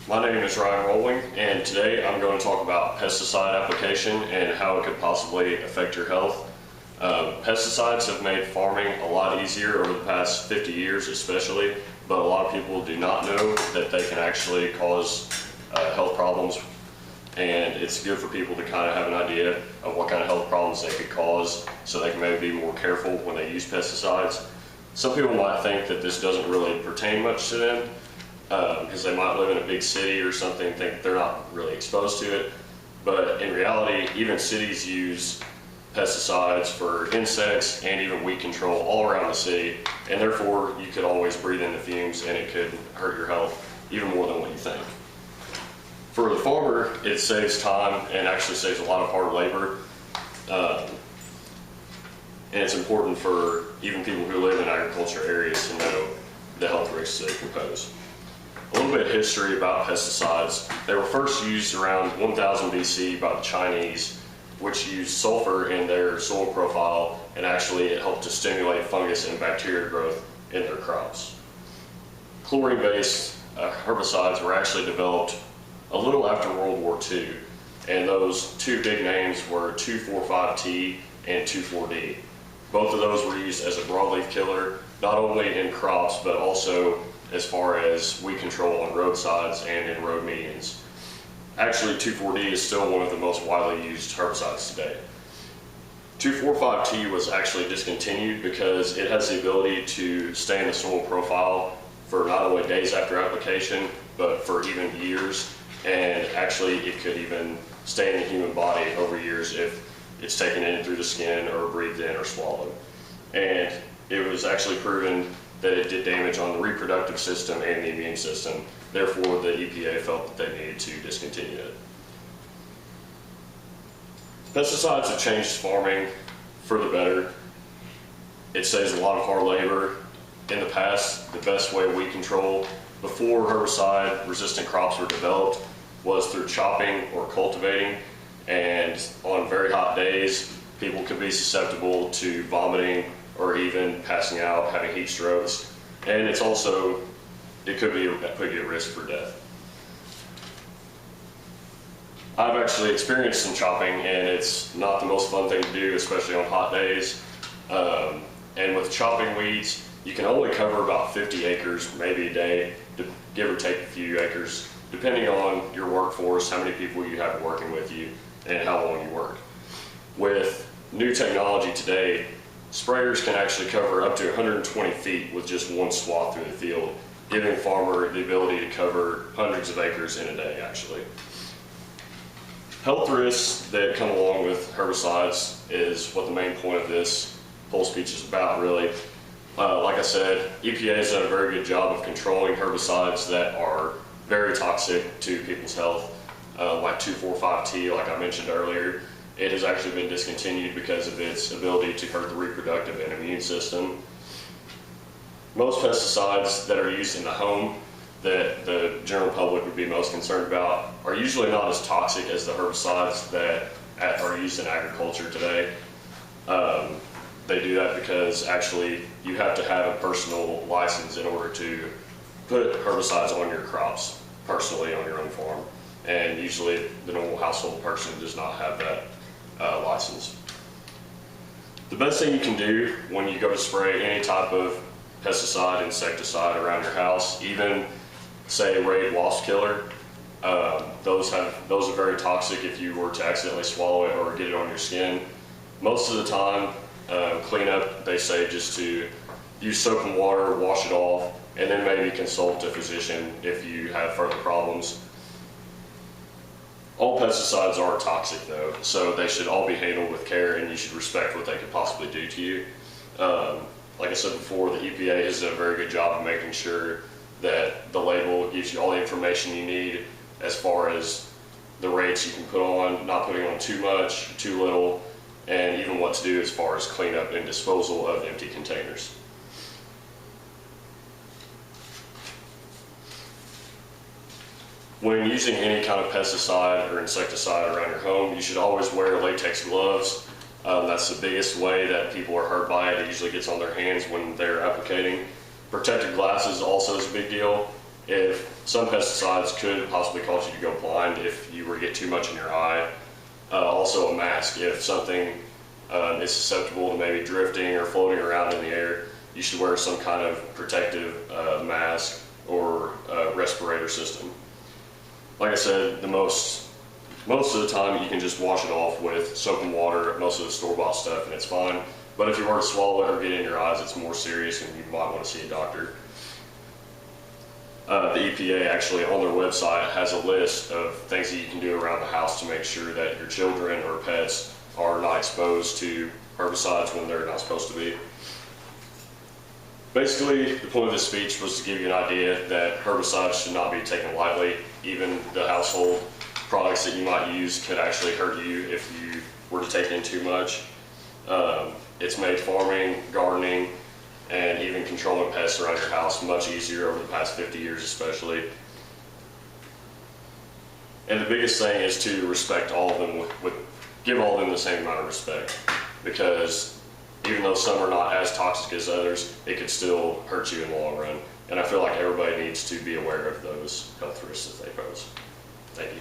My name is Ryan Rolling, and today I'm going to talk about pesticide application and how it could possibly affect your health. Pesticides have made farming a lot easier over the past 50 years especially, but a lot of people do not know that they can actually cause health problems, and it's good for people to kind of have an idea of what kind of health problems they could cause so they can maybe be more careful when they use pesticides. Some people might think that this doesn't really pertain much to them, because they might live in a big city or something and think they're not really exposed to it. But in reality, even cities use pesticides for insects and even weed control all around the city, and therefore you could always breathe in the fumes and it could hurt your health even more than what you think. For the farmer, it saves time and actually saves a lot of hard labor. And it's important for even people who live in agriculture areas to know the health risks they can pose. A little bit of history about pesticides. They were first used around 1000 BC by the Chinese, which used sulfur in their soil profile, and actually it helped to stimulate fungus and bacteria growth in their crops. Chlorine-based herbicides were actually developed a little after World War II, and those two big names were 2,4,5-T and 2,4-D. Both of those were used as a broadleaf killer, not only in crops, but also as far as weed control on roadsides and in road medians. Actually, 2,4-D is still one of the most widely used herbicides today. 2,4,5-T was actually discontinued because it has the ability to stay in the soil profile for not only days after application, but for even years. And actually, it could even stay in the human body over years if it's taken in through the skin or breathed in or swallowed. And it was actually proven that it did damage on the reproductive system and the immune system. Therefore, the EPA felt that they needed to discontinue it. Pesticides have changed farming for the better. It saves a lot of hard labor. In the past, the best way weed control before herbicide-resistant crops were developed was through chopping or cultivating. And on very hot days, people could be susceptible to vomiting or even passing out, having heat strokes. And it's also, it could put you at risk for death. I've actually experienced some chopping, and it's not the most fun thing to do, especially on hot days. And with chopping weeds, you can only cover about 50 acres, maybe a day, give or take a few acres, depending on your workforce, how many people you have working with you, and how long you work. With new technology today, sprayers can actually cover up to 120 feet with just one swath through the field, giving the farmer the ability to cover hundreds of acres in a day, actually. Health risks that come along with herbicides is what the main point of this whole speech is about, really. Like I said, EPA has done a very good job of controlling herbicides that are very toxic to people's health, like 2,4,5-T, like I mentioned earlier. It has actually been discontinued because of its ability to hurt the reproductive and immune system. Most pesticides that are used in the home that the general public would be most concerned about are usually not as toxic as the herbicides that are used in agriculture today. They do that because actually you have to have a personal license in order to put herbicides on your crops personally on your own farm. And usually the normal household person does not have that license. The best thing you can do when you go to spray any type of pesticide, insecticide around your house, even say Raid wasp killer, those are very toxic if you were to accidentally swallow it or get it on your skin. Most of the time, cleanup, they say just to use soap and water, wash it off, and then maybe consult a physician if you have further problems. All pesticides are toxic though, so they should all be handled with care, and you should respect what they could possibly do to you. Like I said before, the EPA has done a very good job of making sure that the label gives you all the information you need as far as the rates you can put on, not putting on too much, too little, and even what to do as far as cleanup and disposal of empty containers. When using any kind of pesticide or insecticide around your home, you should always wear latex gloves. That's the biggest way that people are hurt by it. It usually gets on their hands when they're applicating. Protective glasses also is a big deal. if some pesticides could possibly cause you to go blind if you were to get too much in your eye. Also a mask, if something is susceptible to maybe drifting or floating around in the air, you should wear some kind of protective mask or respirator system. Like I said, most of the time you can just wash it off with soap and water, most of the store-bought stuff, and it's fine. But if you were to swallow it or get it in your eyes, it's more serious and you might want to see a doctor. The EPA actually on their website has a list of things that you can do around the house to make sure that your children or pets are not exposed to herbicides when they're not supposed to be. Basically, the point of this speech was to give you an idea that herbicides should not be taken lightly. Even the household products that you might use could actually hurt you if you were to take in too much. It's made farming, gardening, and even controlling pests around your house much easier over the past 50 years especially. And the biggest thing is to respect all of them, give all of them the same amount of respect, because even though some are not as toxic as others, it could still hurt you in the long run. And I feel like everybody needs to be aware of those health risks that they pose. Thank you.